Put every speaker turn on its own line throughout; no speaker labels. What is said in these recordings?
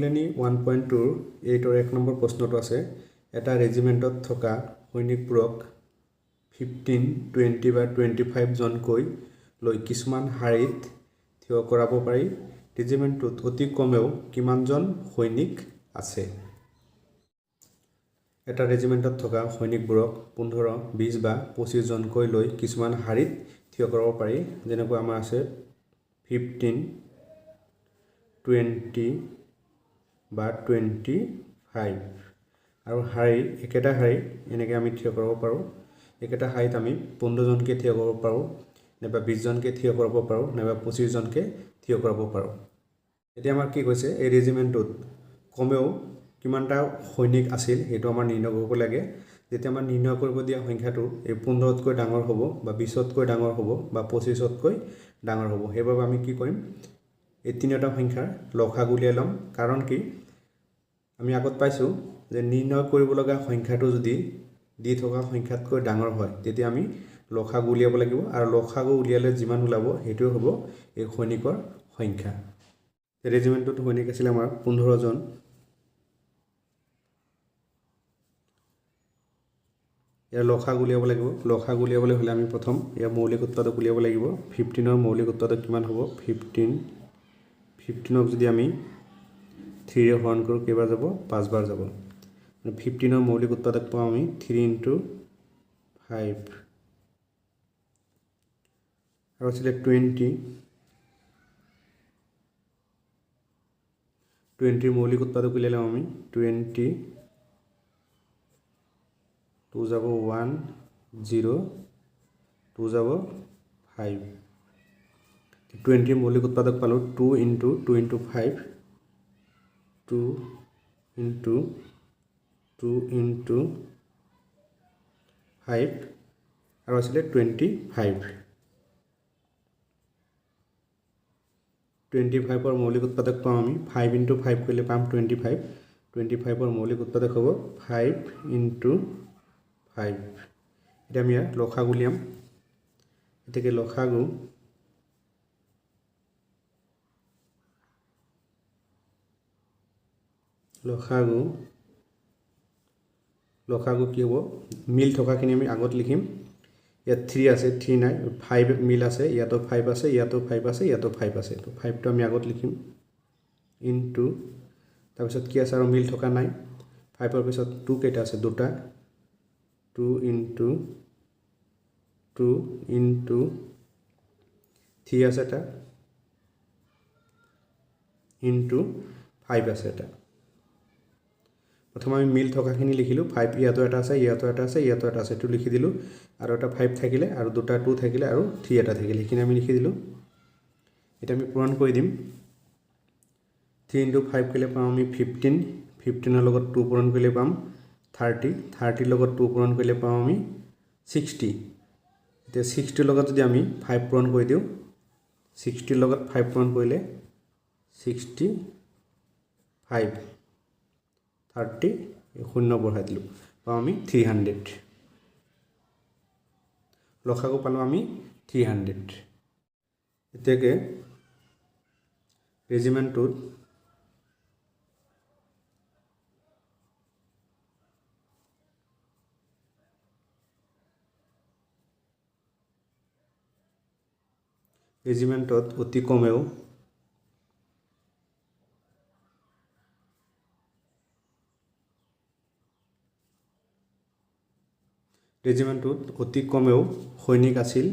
অনুশীলনী 1.2 8 1 নম্বৰ প্ৰশ্নটো আছে এটা ৰেজিমেণ্টত থকা সৈনিকবোৰক 15 20 বা 25 জনকৈ লৈ কিছুমান শাৰীত থিয় কৰাব পাৰি ৰেজিমেণ্টত অতি কমেও কিমানজন সৈনিক আছে এটা ৰেজিমেণ্টত থকা সৈনিকবোৰক 15 20 বা 25 জনকৈ লৈ কিছুমান শাৰীত থিয় কৰাব পাৰি যেনেকৈ আমাৰ আছে 15 20 বা 25 আৰু শাৰী একেটা শাৰী এনেকৈ আমি থিয় কৰাব পাৰোঁ একেটা শাৰীত আমি 15 জনকে থিয় কৰাব পাৰোঁ নাইবা 20 জনকে থিয় কৰাব পাৰোঁ নাইবা 25 জনকে থিয় কৰাব পাৰোঁ এতিয়া আমাৰ কি কৈছে এই ৰেজিমেণ্টত কমেও কিমানটা সৈনিক আছিল সেইটো আমাৰ নিৰ্ণয় কৰিব লাগে যেতিয়া আমাৰ নিৰ্ণয় কৰিব দিয়া সংখ্যাটো এই 15তকৈ ডাঙৰ হ'ব বা 20তকৈ ডাঙৰ হ'ব বা 25তকৈ ডাঙৰ হ'ব সেইবাবে আমি কি কৰিম এই তিনিটা সংখ্যাৰ লসাগু উলিয়াই ল'ম কাৰণ কি আমি আগত পাইছোঁ যে নিৰ্ণয় কৰিব লগা সংখ্যাটো যদি দি থকা সংখ্যাতকৈ ডাঙৰ হয় তেতিয়া আমি লসাগু উলিয়াব লাগিব আৰু লসাগু উলিয়ালে যিমান ওলাব সেইটোৱে হ'ব এই সৈনিকৰ সংখ্যা ৰেজিমেণ্টত সৈনিক আছিল আমাৰ 15 জন ইয়াৰ লসাগু উলিয়াব লাগিব লসাগু উলিয়াবলৈ হ'লে আমি প্ৰথম ইয়াৰ মৌলিক উৎপাদক উলিয়াব লাগিব 15ৰ মৌলিক উৎপাদক কিমান হ'ব 15ক যদি আমি 3 ৰে হৰণ কৰোঁ কেইবাৰ যাব 5 বাৰ যাব 15ৰ মৌলিক উৎপাদক পাওঁ আমি 3 × 5 আৰু আছিলে 20ৰ মৌলিক উৎপাদক উলিয়ালে আমি 20 2 যাব 1 0 2 যাব 5 20ৰ মৌলিক উৎপাদক পালোঁ 2 × 2 × 5 2 × 2 × 5 আৰু আছিলে 25 25ৰ মৌলিক উৎপাদক পাওঁ আমি 5 × 5 কৰিলে পাম 25ৰ মৌলিক উৎপাদক হ'ব 5 × 5 এতিয়া আমি লসাগু উলিয়াম এতেকে লসাগু কি হ'ব মিল থকাখিনি আমি আগত লিখিম ইয়াত 3 আছে 3 নাই 5 মিল আছে ইয়াতো 5 আছে ইয়াতো 5 আছে ইয়াতো 5 আছে তো 5টো আমি আগত লিখিম ইনটু তাৰপিছত কি আছে আৰু মিল থকা নাই 5ৰ পিছত 2 কেইটা আছে দুটা 2 × 2 × 3 আছে এটা ইনটু 5 আছে এটা প্ৰথমে আমি মিল থকাখিনি লিখিলোঁ 5 ইয়াতো এটা আছে ইয়াতো এটা আছে ইয়াতো এটা আছে এইটো লিখি দিলোঁ আৰু এটা 5 থাকিলে আৰু দুটা 2 থাকিলে আৰু 3 এটা থাকিলে সেইখিনি আমি লিখি দিলোঁ এটা আমি পূৰণ কৰি দিম 3 × 5 কৰিলে পাম আমি 15ৰ লগত 2 পূৰণ কৰিলে পাম 30ৰ লগত 2 পূৰণ কৰিলে পাম আমি 60 এতিয়া 60ৰ লগত যদি আমি 5 পূৰণ কৰি দিওঁ 60ৰ লগত 5 পূৰণ কৰিলে 65 30 শূন্য বঢ়াই দিলোঁ পাওঁ আমি 300 লসাগু পালোঁ আমি 300 এতিয়াকে ৰেজিমেণ্টটোত অতি কমেও সৈনিক আছিল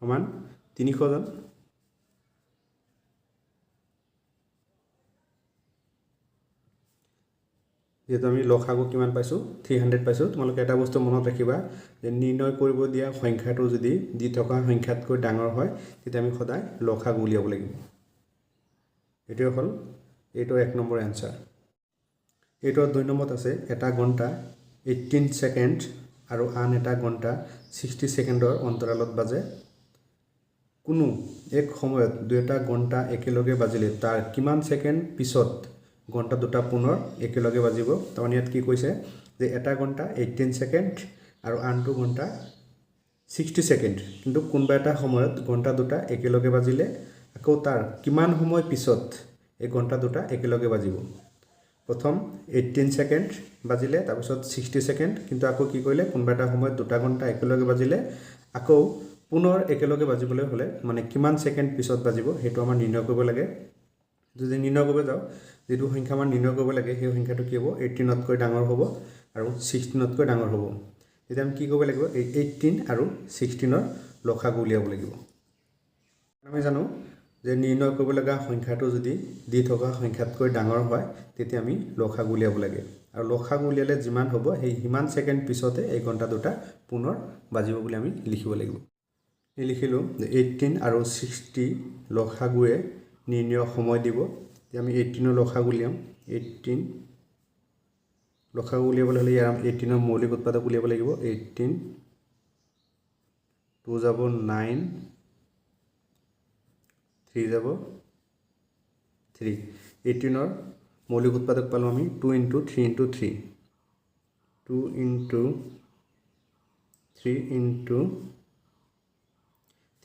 সমান 300 জন যেহেতু আমি লসাগু কিমান পাইছোঁ 300 পাইছোঁ তোমালোকে এটা বস্তু মনত ৰাখিবা যে নিৰ্ণয় কৰিব দিয়া সংখ্যাটো যদি দি থকা সংখ্যাতকৈ ডাঙৰ হয় তেতিয়া আমি সদায় লসাগু উলিয়াব লাগিব এইটোৱে হ'ল এইটোৰ 1 নম্বৰ এনসাৰ এইটোৰ 2 নম্বৰত আছে এটা ঘণ্টা 18 সেকেন্ড আৰু আন এটা ঘণ্টা 60 সেকেন্ডৰ অন্তৰালত বাজে কোনো এক সময়ত দুটা ঘণ্টা একেলগে বাজিলে তাৰ কিমান সেকেন্ড পিছত ঘণ্টা দুটা পুনৰ একেলগে বাজিব তাৰমানে ইয়াত কি কৈছে যে এটা ঘণ্টা 18 সেকেন্ড আৰু আনটো ঘণ্টা 60 সেকেন্ড কিন্তু কোনবা এটা সময়ত ঘণ্টা দুটা একেলগে বাজিলে আকৌ তাৰ কিমান সময় পিছত এই ঘণ্টা দুটা একেলগে বাজিব প্ৰথম 18 সেকেন্ড বাজিলে তাৰপিছত 60 সেকেন্ড কিন্তু আকৌ কি কৰিলে কোনবা এটা সময়ত দুটা ঘণ্টা একেলগে বাজিলে আকৌ পুনৰ একেলগে বাজিবলৈ হলে মানে কিমান সেকেন্ড পিছত বাজিব হেতু আমাৰ নিৰ্ণয় কৰিব লাগে যদি নিৰ্ণয় কৰিব যাও যেটো সংখ্যা আমাৰ নিৰ্ণয় কৰিব লাগে সেই সংখ্যাটো কি হ'ব 18 তকৈ ডাঙৰ হ'ব আৰু 16 তকৈ ডাঙৰ হ'ব তেতিয়া আমি কি কৰিব লাগিব 18 আৰু 16 ৰ লসাগু উলিয়াব লাগিব আমি জানো যে নিৰ্ণয় কৰিব লগা সংখ্যাটো যদি দি থকা সংখ্যাতকৈ ডাঙৰ হয় তেতিয়া আমি লসাগু উলিয়াব লাগে আৰু লসাগু উলিয়ালে যিমান হ'ব সেই হিমান সেকেন্ড পিছতে এই ঘণ্টা দুটা পুনৰ বাজিব বুলি আমি লিখিব লাগিব লিখিলো যে 18 আৰু 60 লসাগুৱে নিৰ্ণয় সময় দিব যে আমি 18 ৰ লসাগু উলিয়াম 18 লসাগু উলিয়াবলৈ হলে ইয়াৰ 18 ৰ মৌলিক উৎপাদক উলিয়াব লাগিব 18 2 যাব 9 3 যাব 3 18 ৰ মৌলিক উৎপাদক পালো আমি 2 * 3 * 3 2 * 3 *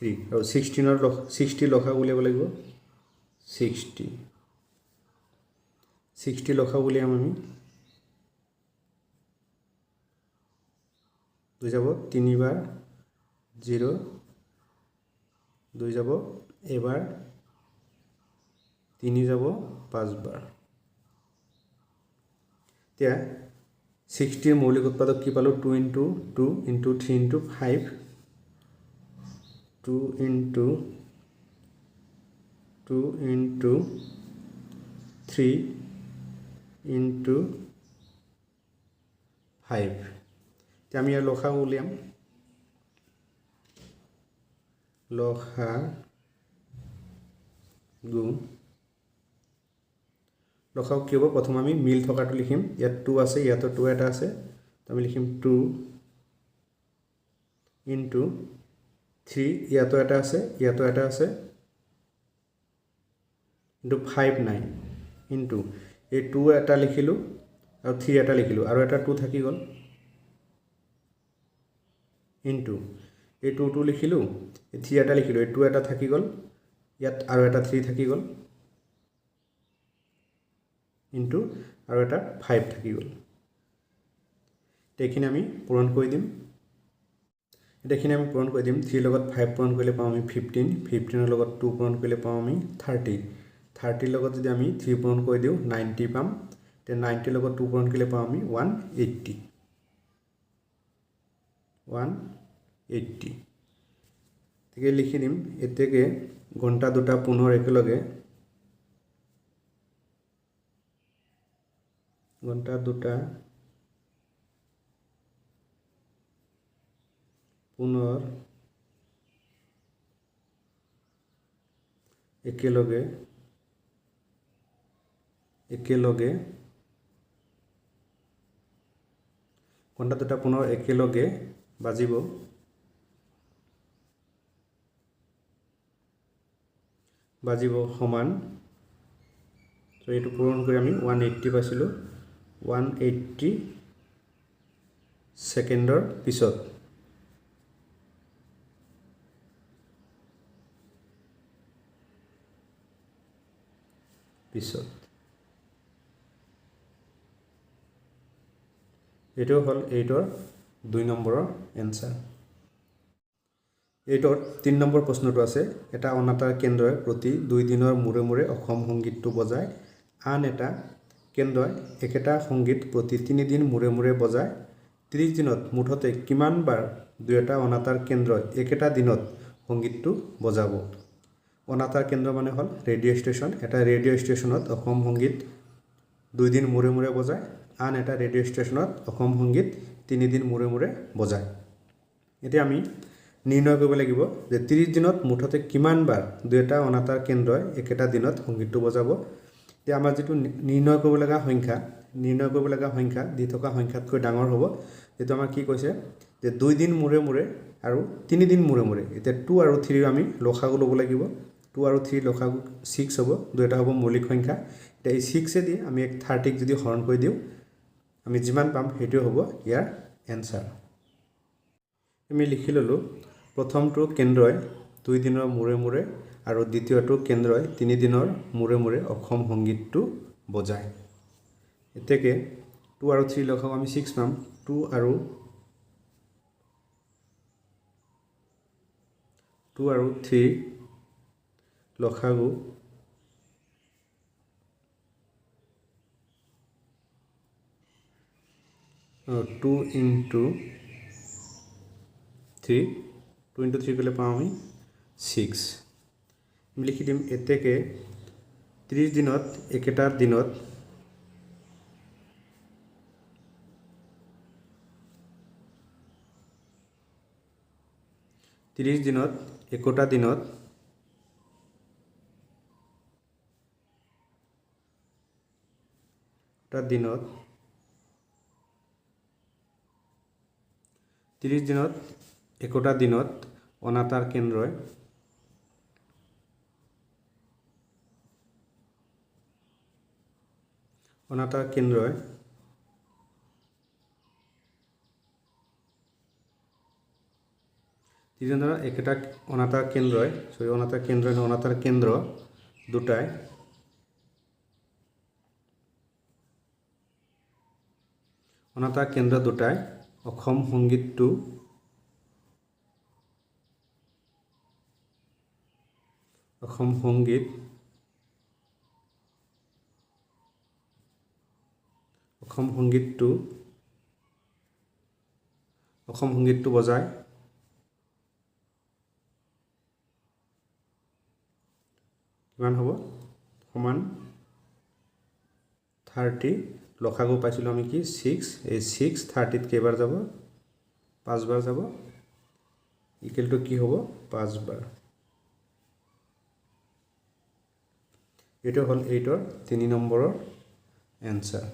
3 আৰু 16 ৰ 60 লসাগু উলিয়াব লাগিব 60 লসাগু উলিয়াম আমি 2 যাব 3 বাৰ 0 2 যাব এবাৰ 3 যাব 5 বাৰ এতিয়া 60 ৰ মৌলিক উৎপাদক কি পালো 2 * 2 * 3 * 5 2 * 2 * 3 * 5 এতিয়া আমি লসাগু উলিয়াম লসাগু কি হ'ব প্ৰথম আমি মিল থকাটো লিখিম ইয়াত 2 আছে ইয়াত 2 এটা আছে তো আমি লিখিম 2 * 3 ইয়াত এটা আছে ইয়াত এটা আছে into 5 9 into এই 2 এটা লিখিলো আৰু 3 এটা লিখিলো আৰু এটা 2 থাকি গল into এই 2 লিখিলো এই 3 এটা লিখিলো এই 2 এটা থাকি গল ইয়াত আৰু এটা 3 থাকি গল into আৰু এটা 5 থাকি গল এইখিনি আমি পূৰণ কৰি দিম 3 লগত 5 পূৰণ কৰিলে পাম আমি 15 15 ৰ লগত 2 পূৰণ কৰিলে পাম আমি 30 30 ৰ লগত যদি আমি 3 পূৰণ কৰি দিও 90 পাম তে 90 ৰ লগত 2 পূৰণ কৰিলে পাম আমি 180 তেকে লিখি দিম এতেকে ঘণ্টা দুটা পুনৰ একেলগে ঘণ্টা দুটা পুনৰ একেলগে ঘণ্টা দুটা পুনৰ একেলগে বাজিব সমান তো এইটো পূৰণ কৰি আমি 180 পাইছিলো 180 সেকেন্ডৰ পিছত এটো হল 8ৰ 2 নম্বৰৰ এনসাৰ 8ৰ 3 নম্বৰ প্ৰশ্নটো আছে এটা অনাতাঁৰ কেন্দ্ৰই প্ৰতি 2 দিনৰ মূৰে মূৰে অসম সংগীতটো বজায় আন এটা কেন্দ্ৰই একেটা সংগীত প্ৰতি 3 দিন মূৰে মূৰে বজায় 30 দিনত মুঠতে কিমান বাৰ দুটা অনাতাঁৰ কেন্দ্ৰই একেটা দিনত সংগীতটো বজাব অনাতাঁৰ কেন্দ্ৰ মানে হল ৰেডিও ষ্টেচন এটা ৰেডিও ষ্টেচনত অসম সংগীত 2 দিন মূৰে মূৰে বজায় আন এটা ৰেডিও ষ্টেচনত অসম সংগীত 3 দিন মূৰে মূৰে বজায় এতিয়া আমি নিৰ্ণয় কৰিব লাগিব যে 30 দিনত মুঠতে কিমান বাৰ দুটা অনাতাঁৰ কেন্দ্ৰই একেটা দিনত সংগীতটো বজাব তে আমাৰ যেটো নিৰ্ণয় কৰিব লগা সংখ্যা দি থকা সংখ্যাতকৈ ডাঙৰ হ'ব যেটো আমাৰ কি কৈছে যে 2 দিন মূৰে মূৰে আৰু 3 দিন মূৰে মূৰে এতিয়া 2 আৰু 3 আমি লসাগু ল'ব লাগিব 2 2 আৰু 3 লসাগু 6 হ'ব দুটা হ'ব মৌলিক সংখ্যা এতিয়া এই 6 দি আমি 30 যদি হৰণ কৰি দিওঁ আমি যিমান পাম সেইটো হ'ব ইয়াৰ এনসাৰ আমি লিখি ললো প্ৰথমটো কেন্দ্ৰই 2 দিনৰ মূৰে মূৰে আৰু দ্বিতীয়টো কেন্দ্ৰই 3 দিনৰ মূৰে মূৰে অসম সংগীতটো বজায় এতেকে 2 আৰু 3 লসাগু আমি 6 পাম 2 আৰু 3 লসাগু 2 into 3 2 into 3 করলে পাম আমি 6 আমি লিখি দিম এতেকে 30 দিনত একেটা দিনত 30 দিনত একোটা দিনত টা দিনত 30 দিনত একোটা দিনত অনাতাঁৰ কেন্দ্ৰই অনাতাঁৰ কেন্দ্ৰই তিনিজনৰ একেটা অনাতাঁৰ কেন্দ্ৰই অনাতাঁৰ কেন্দ্ৰ দুটাই অনাতাঁৰ কেন্দ্ৰ দুটাই অসম সংগীতটো অসম সংগীতটো বজায় কিমান হ'ব সমান 30 লসাগু পাইছিলোঁ আমি কি 6 এই 6 30 কেইবাৰ যাব 5 বাৰ যাব ইকুৱেল টু কি হ'ব 5 বাৰ এইটো হ'ল 8ৰ 3 নম্বৰৰ এনসাৰ